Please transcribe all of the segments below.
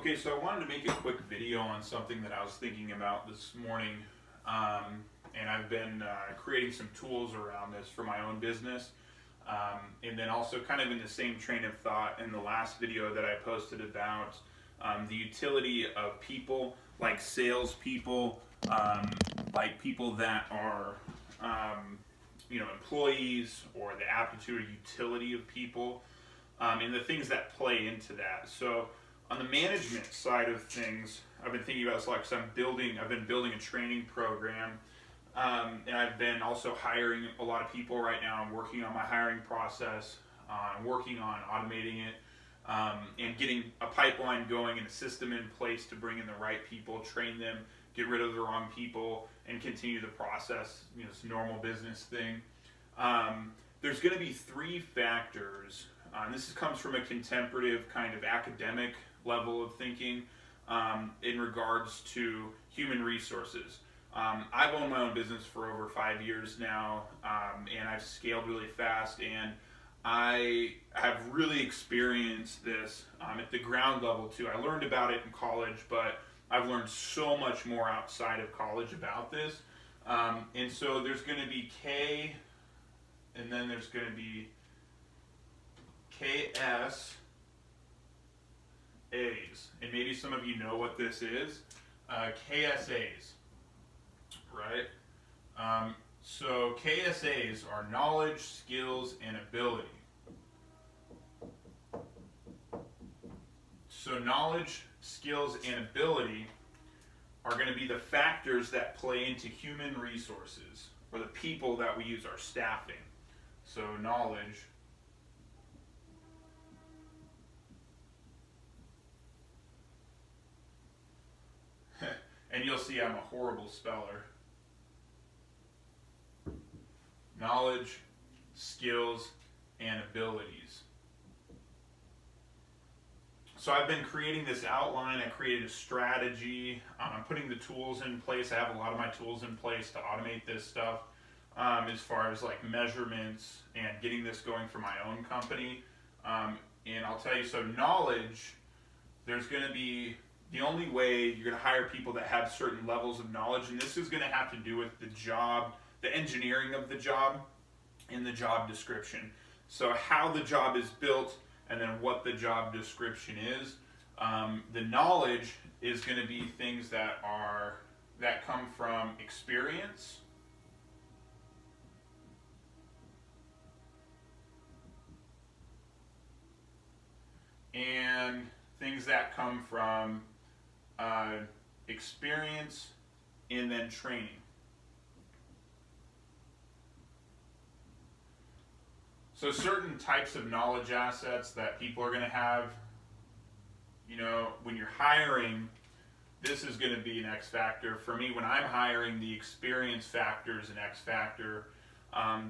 Okay, so I wanted to make a quick video on something that I was thinking about this morning, and I've been creating some tools around this for my own business, and then also kind of in the same train of thought in the last video that I posted about the utility of people like salespeople, like people that are employees, or the aptitude or utility of people, and the things that play into that. So on the management side of things, I've been thinking about this a lot because I've been building a training program, and I've been also hiring a lot of people right now. I'm working on my hiring process. I'm working on automating it, and getting a pipeline going and a system in place to bring in the right people, train them, get rid of the wrong people, and continue the process. It's a normal business thing. There's going to be three factors, and this comes from a contemplative kind of academic level of thinking, in regards to human resources. I've owned my own business for over 5 years now, and I've scaled really fast, and I have really experienced this at the ground level too. I learned about it in college, but I've learned so much more outside of college about this. And so there's going to be K, and then there's going to be KSAs, and maybe some of you know what this is. KSAs, right? So KSAs are knowledge, skills, and ability. So knowledge, skills, and ability are going to be the factors that play into human resources, or the people that we use, our staffing. So knowledge, and you'll see I'm a horrible speller. Knowledge, skills, and abilities. So I've been creating this outline. I created a strategy. I'm putting the tools in place. I have a lot of my tools in place to automate this stuff, as far as like measurements and getting this going for my own company. And I'll tell you, so knowledge, there's going to be, the only way you're going to hire people that have certain levels of knowledge, and this is going to have to do with the job, the engineering of the job, and the job description. So how the job is built, and then what the job description is. The knowledge is going to be things that come from experience, and things that come from experience and then training. So certain types of knowledge assets that people are going to have, when you're hiring, this is going to be an X factor. For me, when I'm hiring, the experience factor is an X factor.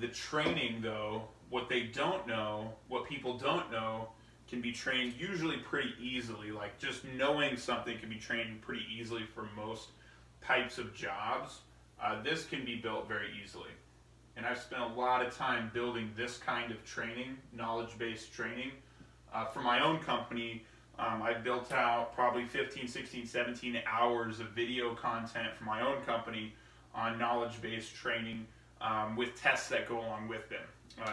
The training, though, what people don't know, can be trained usually pretty easily. Like just knowing something can be trained pretty easily for most types of jobs. This can be built very easily. And I've spent a lot of time building this kind of training, knowledge-based training. For my own company, I built out probably 15, 16, 17 hours of video content for my own company on knowledge-based training, with tests that go along with them.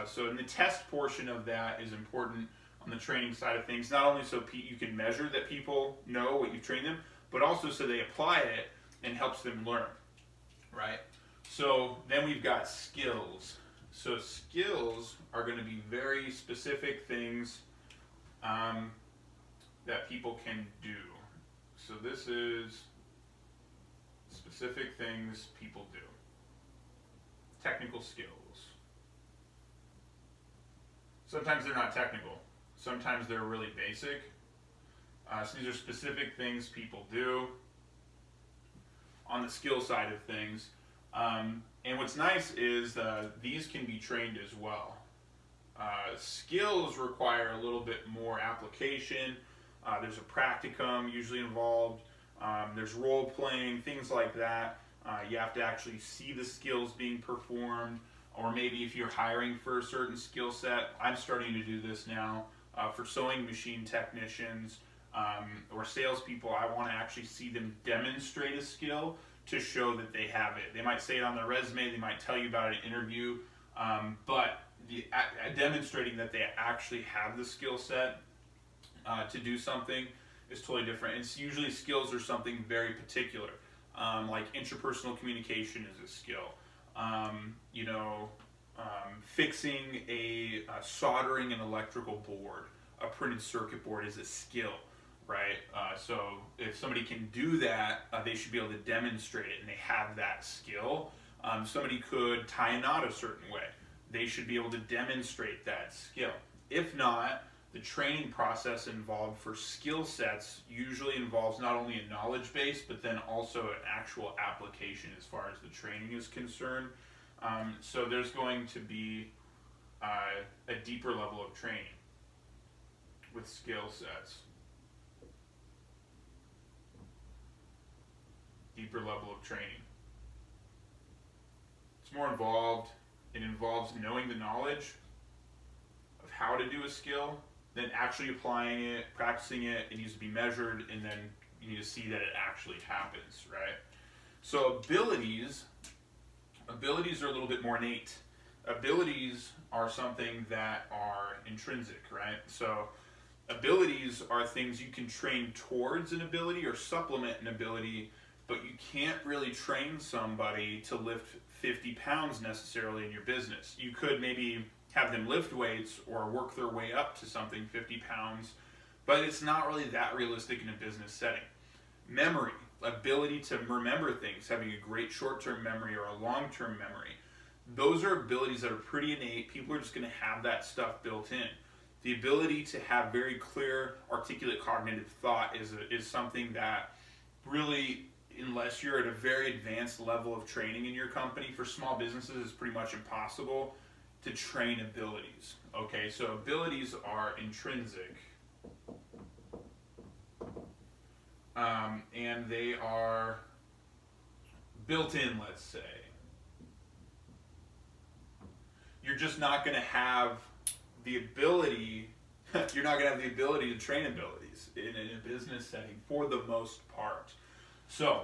So in the test portion of that is important on the training side of things, not only so you can measure that people know what you train them, but also so they apply it and helps them learn, right? So then we've got skills. So skills are going to be very specific things that people can do. So this is specific things people do. Technical skills. Sometimes they're not technical. Sometimes they're really basic. So these are specific things people do on the skill side of things. And what's nice is these can be trained as well. Skills require a little bit more application. There's a practicum usually involved. There's role playing, things like that. You have to actually see the skills being performed, or maybe if you're hiring for a certain skill set. I'm starting to do this now for sewing machine technicians. or salespeople, I want to actually see them demonstrate a skill to show that they have it. They might say it on their resume, they might tell you about it in an interview, but demonstrating that they actually have the skill set to do something is totally different. It's usually skills are something very particular, like interpersonal communication is a skill. Fixing soldering an electrical board, a printed circuit board is a skill, right? So if somebody can do that, they should be able to demonstrate it, and they have that skill. Somebody could tie a knot a certain way. They should be able to demonstrate that skill. If not, the training process involved for skill sets usually involves not only a knowledge base, but then also an actual application as far as the training is concerned. So there's going to be a deeper level of training with skill sets. Deeper level of training. It's more involved. It involves knowing the knowledge of how to do a skill, then actually applying it, practicing it. It needs to be measured, and then you need to see that it actually happens, right? So abilities are a little bit more innate. Abilities are something that are intrinsic, right? So abilities are things you can train towards an ability or supplement an ability, but you can't really train somebody to lift 50 pounds necessarily in your business. You could maybe have them lift weights or work their way up to something 50 pounds, but it's not really that realistic in a business setting. Memory, ability to remember things, having a great short-term memory or a long-term memory, those are abilities that are pretty innate. People are just going to have that stuff built in. The ability to have very clear, articulate cognitive thought is something that really, unless you're at a very advanced level of training in your company, for small businesses it's pretty much impossible to train abilities. Okay, so abilities are intrinsic, and they are built in, let's say. You're just not going to have the ability, you're not going to have the ability to train abilities in a business setting for the most part. So,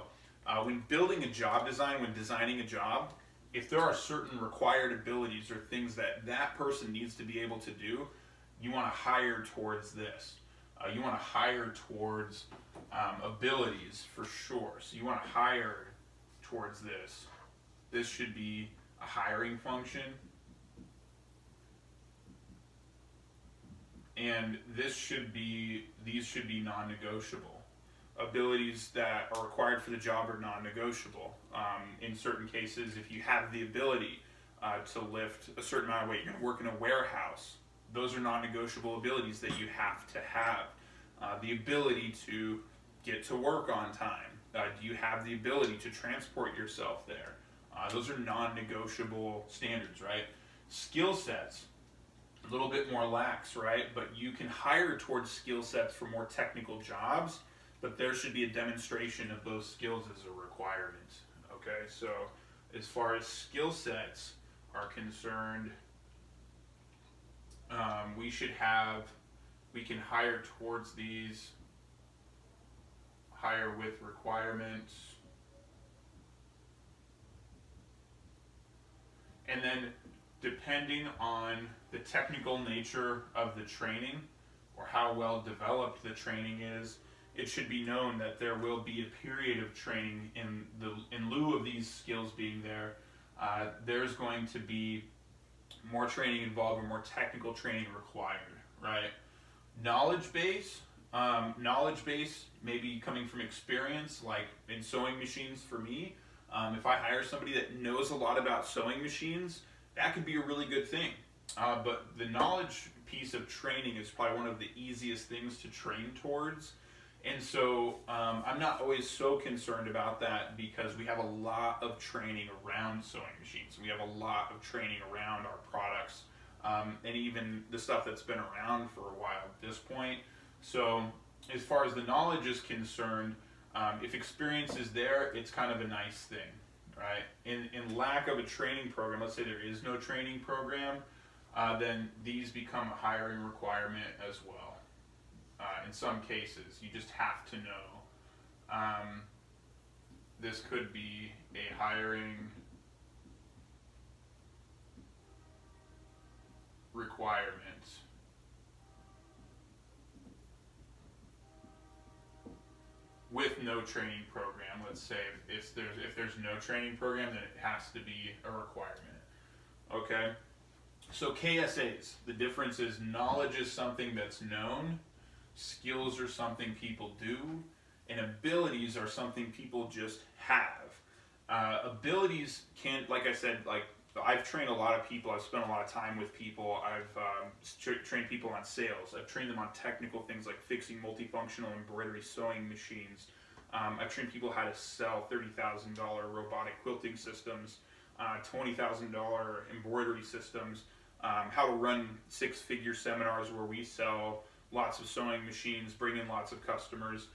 when building a job design, when designing a job, if there are certain required abilities or things that that person needs to be able to do, you want to hire towards this. You want to hire towards abilities for sure. So you want to hire towards this. This should be a hiring function. And these should be non-negotiable. Abilities that are required for the job are non-negotiable. In certain cases, if you have the ability to lift a certain amount of weight, you're going to work in a warehouse. Those are non-negotiable abilities that you have to have. The ability to get to work on time. Do you have the ability to transport yourself there? Those are non-negotiable standards, right? Skill sets, a little bit more lax, right? But you can hire towards skill sets for more technical jobs, but there should be a demonstration of those skills as a requirement. Okay, so as far as skill sets are concerned, we can hire towards these, hire with requirements, and then depending on the technical nature of the training or how well developed the training is, it should be known that there will be a period of training in lieu of these skills being there. There's going to be more training involved or more technical training required, right? Knowledge base maybe coming from experience, like in sewing machines for me. If I hire somebody that knows a lot about sewing machines, that could be a really good thing. But the knowledge piece of training is probably one of the easiest things to train towards. And so I'm not always so concerned about that because we have a lot of training around sewing machines. We have a lot of training around our products and even the stuff that's been around for a while at this point. So as far as the knowledge is concerned, if experience is there, it's kind of a nice thing, right? In lack of a training program, let's say there is no training program, then these become a hiring requirement as well. in some cases. You just have to know. This could be a hiring requirement. With no training program, let's say if there's no training program, then it has to be a requirement. Okay? So KSAs, the difference is knowledge is something that's known, skills are something people do, and abilities are something people just have. Abilities can't, like I said, like I've trained a lot of people, I've spent a lot of time with people, I've trained people on sales, I've trained them on technical things like fixing multifunctional embroidery sewing machines. I've trained people how to sell $30,000 robotic quilting systems, $20,000 embroidery systems, how to run six-figure seminars where we sell lots of sewing machines, bring in lots of customers.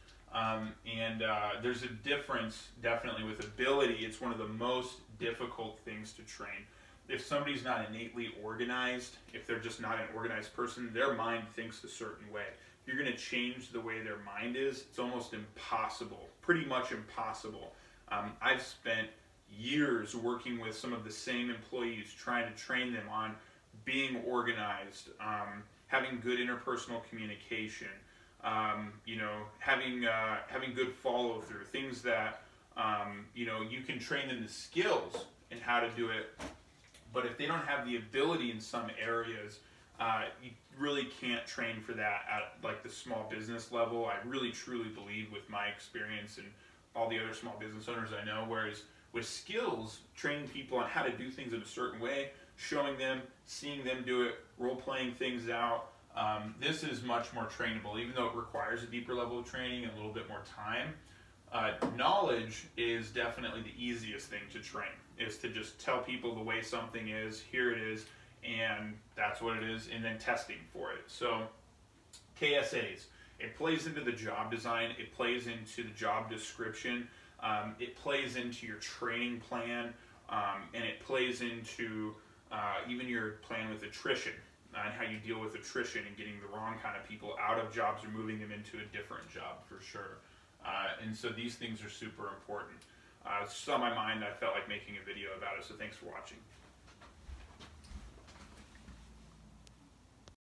There's a difference definitely with ability. It's one of the most difficult things to train. If somebody's not innately organized, if they're just not an organized person, their mind thinks a certain way. If you're going to change the way their mind is, it's almost impossible, pretty much impossible. I've spent years working with some of the same employees, trying to train them on being organized, having good interpersonal communication, having good follow through, things that you can train them the skills and how to do it. But if they don't have the ability in some areas, you really can't train for that at like the small business level. I really truly believe with my experience and all the other small business owners I know, whereas with skills, training people on how to do things in a certain way, showing them, seeing them do it, role-playing things out, this is much more trainable, even though it requires a deeper level of training and a little bit more time. Knowledge is definitely the easiest thing to train, is to just tell people the way something is, here it is, and that's what it is, and then testing for it. So KSAs, it plays into the job design, it plays into the job description, it plays into your training plan, and it plays into even your plan with attrition, and how you deal with attrition and getting the wrong kind of people out of jobs or moving them into a different job for sure. And so these things are super important. It's on my mind. I felt like making a video about it, so thanks for watching.